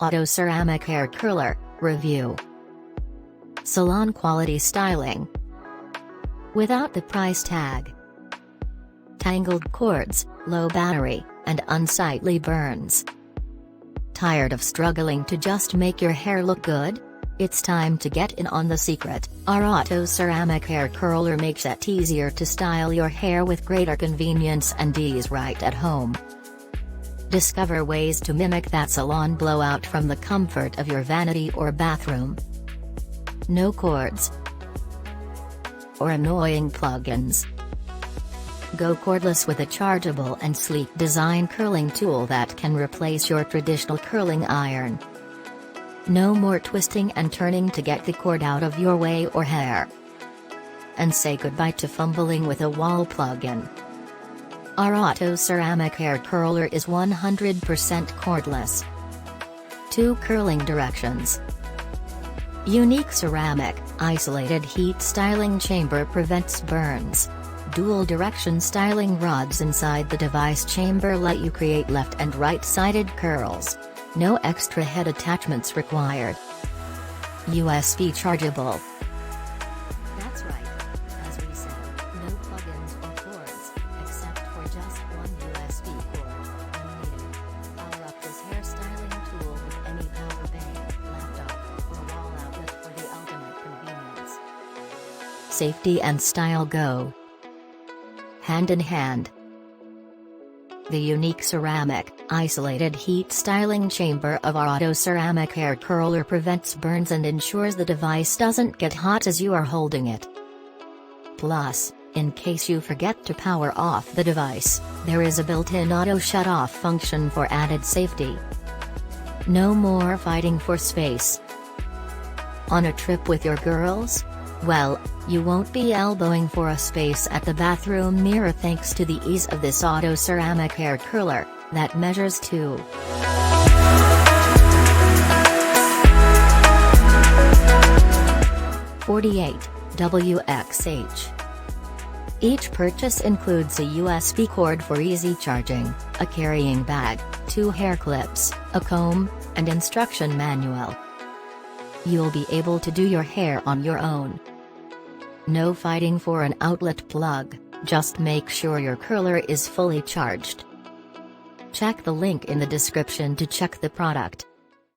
Auto Ceramic Hair Curler Review. Salon quality styling without the price tag. Tangled cords, low battery, and unsightly burns. Tired of struggling to just make your hair look good? It's time to get in on the secret. Our Auto Ceramic Hair Curler makes it easier to style your hair with greater convenience and ease right at home. Discover ways to mimic that salon blowout from the comfort of your vanity or bathroom. No cords or annoying plugins. Go cordless with a chargeable and sleek design curling tool that can replace your traditional curling iron. No more twisting and turning to get the cord out of your way or hair. And say goodbye to fumbling with a wall plug-in. Our Auto Ceramic Hair Curler is 100% cordless. 2 curling directions. Unique ceramic, isolated heat styling chamber prevents burns. Dual direction styling rods inside the device chamber let you create left and right-sided curls. No extra head attachments required. USB chargeable. That's right. As we said, no plugins or cords, except for just one USB cord when needed. Power up this hair styling tool with any power bank, laptop, or wall outlet for the ultimate convenience. Safety and style go hand in hand. The unique ceramic, isolated heat styling chamber of our Auto Ceramic Hair Curler prevents burns and ensures the device doesn't get hot as you are holding it. Plus, in case you forget to power off the device, there is a built-in auto shut-off function for added safety. No more fighting for space. On a trip with your girls? Well, you won't be elbowing for a space at the bathroom mirror thanks to the ease of this Auto Ceramic Hair Curler, that measures too. .48 WXH. Each purchase includes a USB cord for easy charging, a carrying bag, 2 hair clips, a comb, and instruction manual. You'll be able to do your hair on your own. No fighting for an outlet plug, just make sure your curler is fully charged. Check the link in the description to check the product.